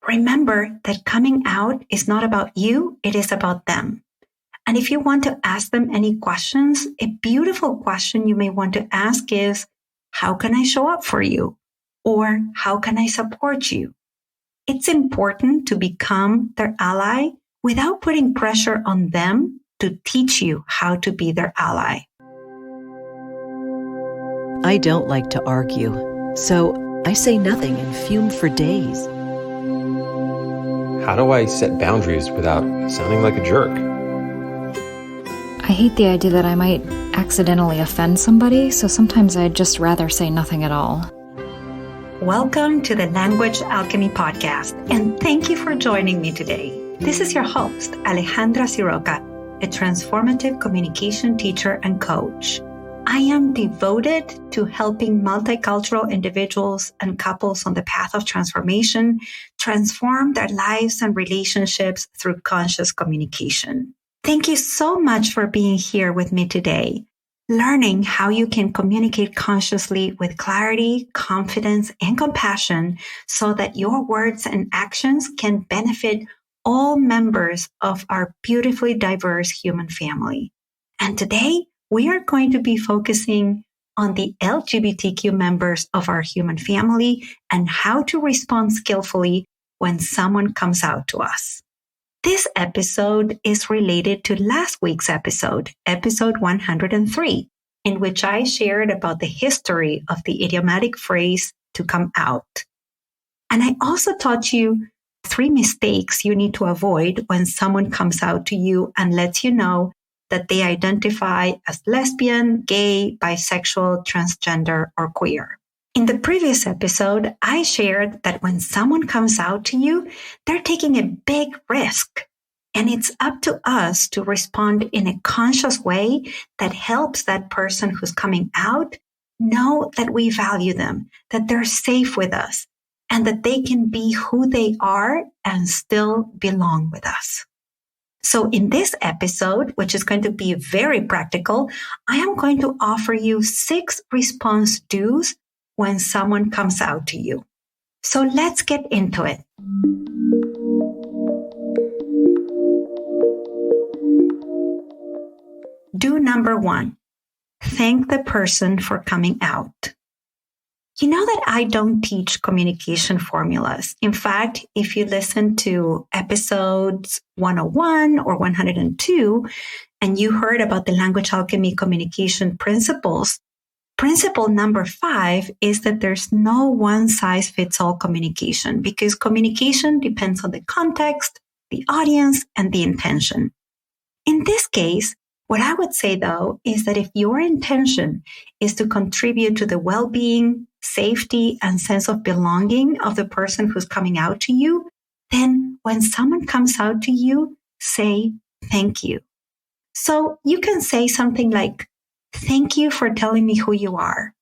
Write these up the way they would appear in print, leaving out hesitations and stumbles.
remember that coming out is not about you, it is about them. And if you want to ask them any questions, a beautiful question you may want to ask is, how can I show up for you? Or how can I support you? It's important to become their ally without putting pressure on them to teach you how to be their ally. I don't like to argue, so I say nothing and fume for days. How do I set boundaries without sounding like a jerk? I hate the idea that I might accidentally offend somebody, so sometimes I'd just rather say nothing at all. Welcome to the Language Alchemy Podcast, and thank you for joining me today. This is your host, Alejandra, a transformative communication teacher and coach. I am devoted to helping multicultural individuals and couples on the path of transformation transform their lives and relationships through conscious communication. Thank you so much for being here with me today, learning how you can communicate consciously with clarity, confidence, and compassion so that your words and actions can benefit all members of our beautifully diverse human family. And today, we are going to be focusing on the LGBTQ members of our human family and how to respond skillfully when someone comes out to us. This episode is related to last week's episode 103, in which I shared about the history of the idiomatic phrase to come out. And I also taught you 3 mistakes you need to avoid when someone comes out to you and lets you know that they identify as lesbian, gay, bisexual, transgender, or queer. In the previous episode, I shared that when someone comes out to you, they're taking a big risk. And it's up to us to respond in a conscious way that helps that person who's coming out know that we value them, that they're safe with us, and that they can be who they are and still belong with us. So in this episode, which is going to be very practical, I am going to offer you 6 response do's when someone comes out to you. So let's get into it. Do number 1, thank the person for coming out. You know that I don't teach communication formulas. In fact, if you listen to episodes 101 or 102, and you heard about the language alchemy communication principles, principle number 5 is that there's no one-size-fits-all communication because communication depends on the context, the audience, and the intention. In this case, what I would say, though, is that if your intention is to contribute to the well-being, safety, and sense of belonging of the person who's coming out to you, then when someone comes out to you, say thank you. So you can say something like, thank you for telling me who you are,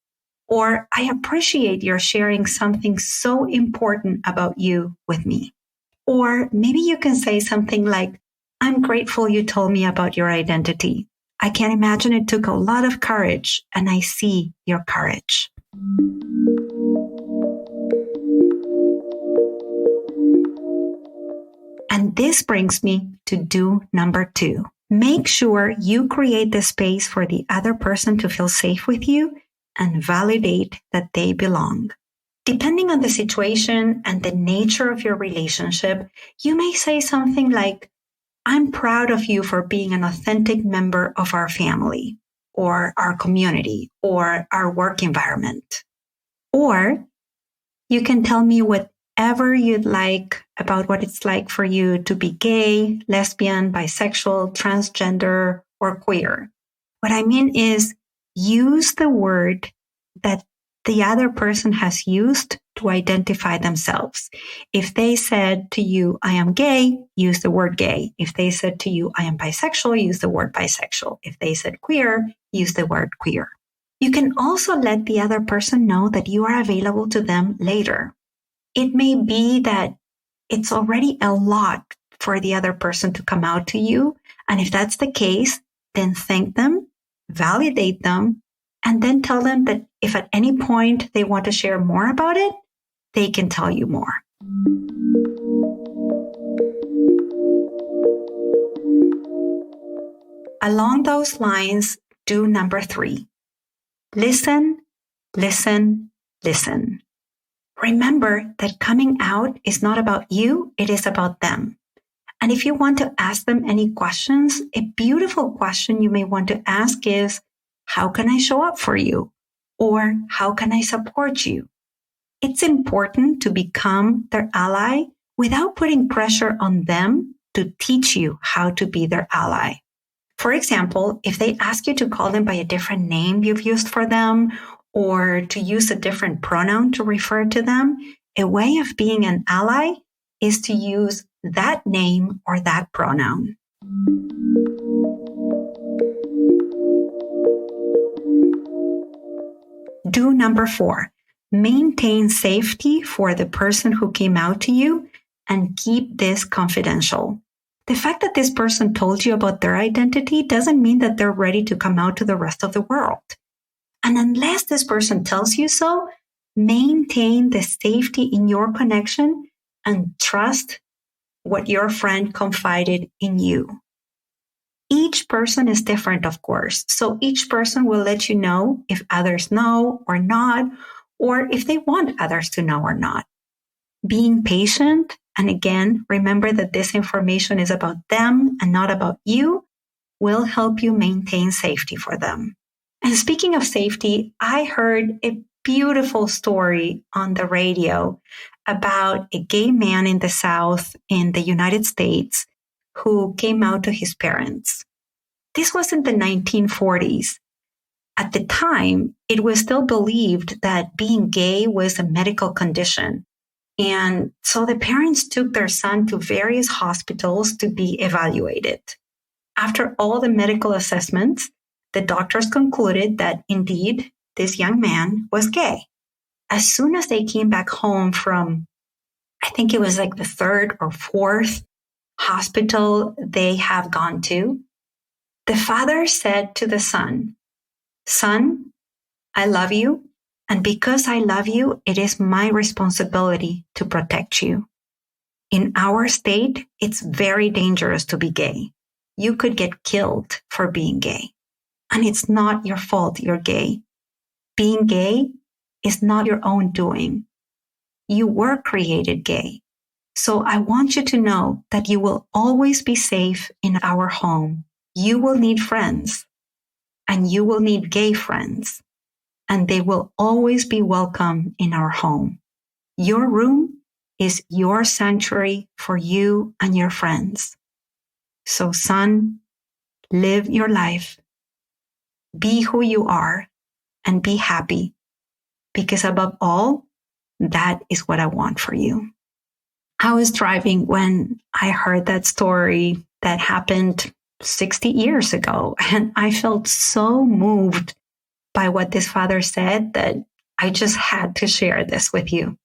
or I appreciate your sharing something so important about you with me. Or maybe you can say something like, I'm grateful you told me about your identity. I can imagine it took a lot of courage, and I see your courage. And this brings me to do number 2. Make sure you create the space for the other person to feel safe with you and validate that they belong. Depending on the situation and the nature of your relationship, you may say something like, I'm proud of you for being an authentic member of our family, or our community, or our work environment. Or you can tell me whatever you'd like about what it's like for you to be gay, lesbian, bisexual, transgender, or queer. What I mean is use the word that the other person has used to identify themselves. If they said to you, I am gay, use the word gay. If they said to you, I am bisexual, use the word bisexual. If they said queer, use the word queer. You can also let the other person know that you are available to them later. It may be that it's already a lot for the other person to come out to you. And if that's the case, then thank them, validate them, and then tell them that if at any point they want to share more about it, they can tell you more. Along those lines, do number 3. Listen, listen, listen. Remember that coming out is not about you, it is about them. And if you want to ask them any questions, a beautiful question you may want to ask is, how can I show up for you? Or how can I support you? It's important to become their ally without putting pressure on them to teach you how to be their ally. For example, if they ask you to call them by a different name you've used for them, or to use a different pronoun to refer to them, a way of being an ally is to use that name or that pronoun. Do number 4. Maintain safety for the person who came out to you and keep this confidential. The fact that this person told you about their identity doesn't mean that they're ready to come out to the rest of the world. And unless this person tells you so, maintain the safety in your connection and trust what your friend confided in you. Each person is different, of course, so each person will let you know if others know or not, or if they want others to know or not. Being patient, and again, remember that this information is about them and not about you, will help you maintain safety for them. And speaking of safety, I heard a beautiful story on the radio about a gay man in the South in the United States who came out to his parents. This was in the 1940s. At the time, it was still believed that being gay was a medical condition. And so the parents took their son to various hospitals to be evaluated. After all the medical assessments, the doctors concluded that indeed this young man was gay. As soon as they came back home from, I think it was like the 3rd or 4th hospital they have gone to, the father said to the son, "Son, I love you. And because I love you, it is my responsibility to protect you. In our state, it's very dangerous to be gay. You could get killed for being gay. And it's not your fault you're gay. Being gay is not your own doing. You were created gay. So I want you to know that you will always be safe in our home. You will need friends, and you will need gay friends, and they will always be welcome in our home. Your room is your sanctuary for you and your friends. So son, live your life. Be who you are and be happy, because above all, that is what I want for you." I was driving when I heard that story that happened 60 years ago, and I felt so moved by what this father said that I just had to share this with you.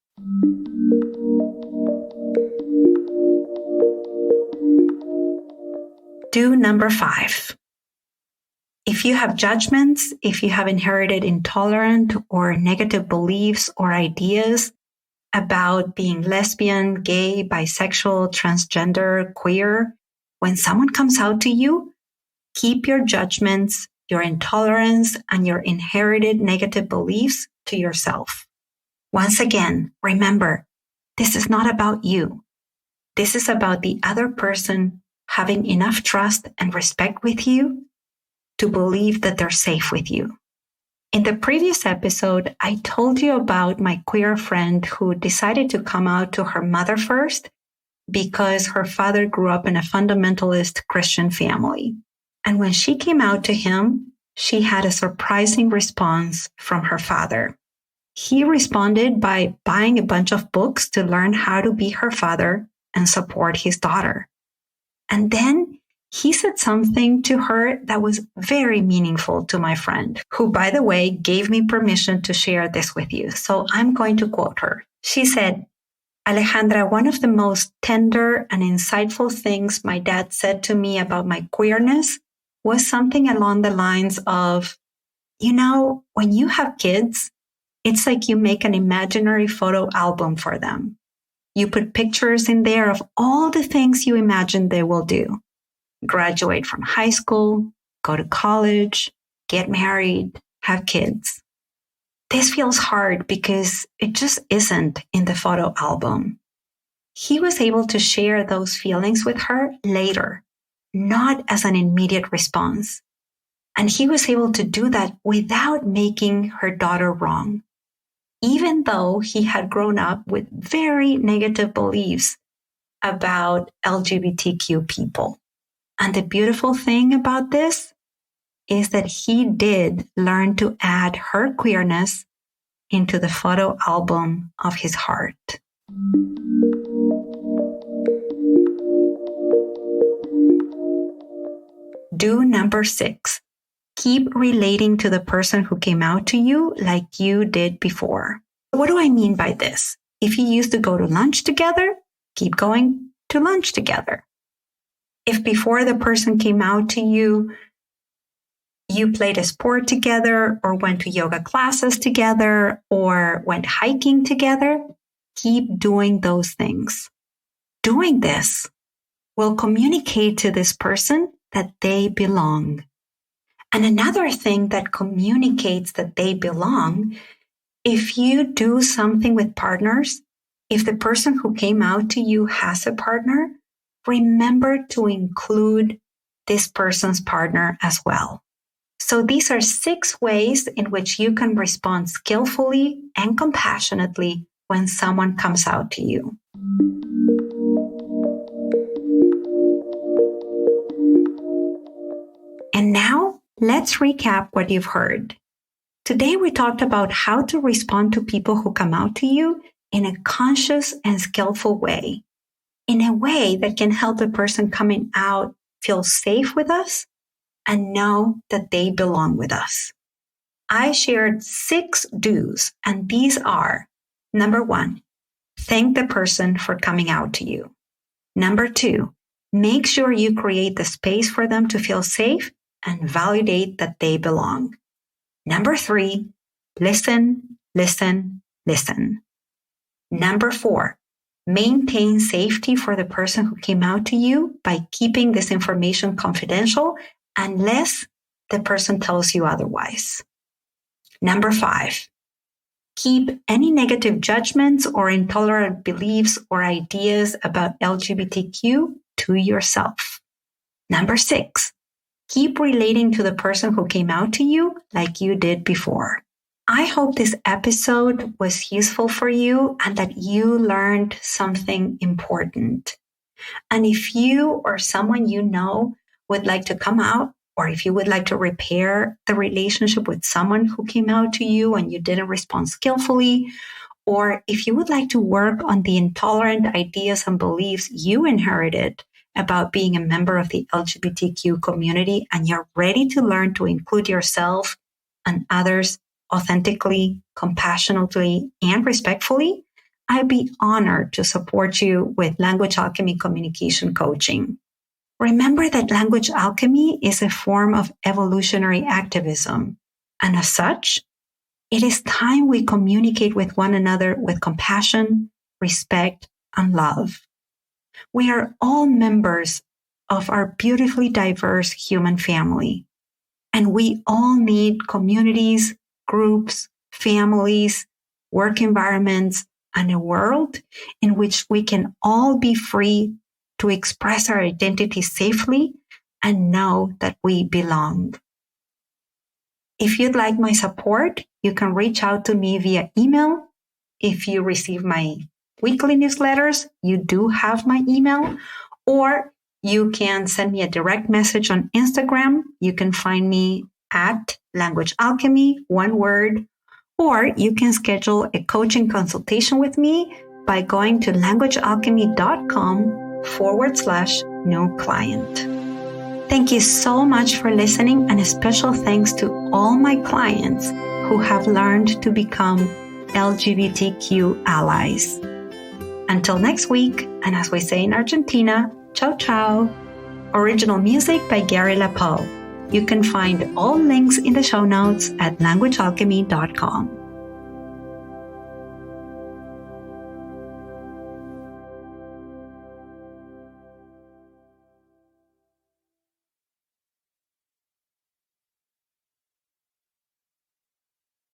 Do number 5. If you have judgments, if you have inherited intolerant or negative beliefs or ideas about being lesbian, gay, bisexual, transgender, queer, when someone comes out to you, keep your judgments, your intolerance, and your inherited negative beliefs to yourself. Once again, remember, this is not about you. This is about the other person having enough trust and respect with you to believe that they're safe with you. In the previous episode, I told you about my queer friend who decided to come out to her mother first because her father grew up in a fundamentalist Christian family. And when she came out to him, she had a surprising response from her father. He responded by buying a bunch of books to learn how to be her father and support his daughter. And then he said something to her that was very meaningful to my friend, who, by the way, gave me permission to share this with you. So I'm going to quote her. She said, "Alejandra, one of the most tender and insightful things my dad said to me about my queerness was something along the lines of, you know, when you have kids, it's like you make an imaginary photo album for them. You put pictures in there of all the things you imagine they will do. Graduate from high school, go to college, get married, have kids. This feels hard because it just isn't in the photo album. He was able to share those feelings with her later, not as an immediate response. And he was able to do that without making her daughter wrong, even though he had grown up with very negative beliefs about LGBTQ people. And the beautiful thing about this is that he did learn to add her queerness into the photo album of his heart. Do number 6. Keep relating to the person who came out to you like you did before. What do I mean by this? If you used to go to lunch together, keep going to lunch together. If before the person came out to you, you played a sport together or went to yoga classes together or went hiking together, keep doing those things. Doing this will communicate to this person that they belong. And another thing that communicates that they belong, if you do something with partners, if the person who came out to you has a partner, remember to include this person's partner as well. So these are 6 ways in which you can respond skillfully and compassionately when someone comes out to you. And now, let's recap what you've heard. Today, we talked about how to respond to people who come out to you in a conscious and skillful way, in a way that can help the person coming out feel safe with us and know that they belong with us. I shared 6 do's, and these are: number 1, thank the person for coming out to you. Number 2, make sure you create the space for them to feel safe and validate that they belong. Number 3, listen, listen, listen. Number 4, maintain safety for the person who came out to you by keeping this information confidential unless the person tells you otherwise. Number 5, keep any negative judgments or intolerant beliefs or ideas about LGBTQ to yourself. Number 6, keep relating to the person who came out to you like you did before. I hope this episode was useful for you and that you learned something important. And if you or someone you know would like to come out, or if you would like to repair the relationship with someone who came out to you and you didn't respond skillfully, or if you would like to work on the intolerant ideas and beliefs you inherited about being a member of the LGBTQ community and you're ready to learn to include yourself and others authentically, compassionately, and respectfully, I'd be honored to support you with Language Alchemy Communication Coaching. Remember that language alchemy is a form of evolutionary activism, and as such, it is time we communicate with one another with compassion, respect, and love. We are all members of our beautifully diverse human family, and we all need communities, groups, families, work environments, and a world in which we can all be free to express our identity safely and know that we belong. If you'd like my support, you can reach out to me via email. If you receive my weekly newsletters, you do have my email, or you can send me a direct message on Instagram. You can find me at Language Alchemy, one word, or you can schedule a coaching consultation with me by going to languagealchemy.com/new client. Thank you so much for listening, and a special thanks to all my clients who have learned to become LGBTQ allies. Until next week, and as we say in Argentina, ciao ciao. Original music by Gary LaPoe. You can find all links in the show notes at languagealchemy.com.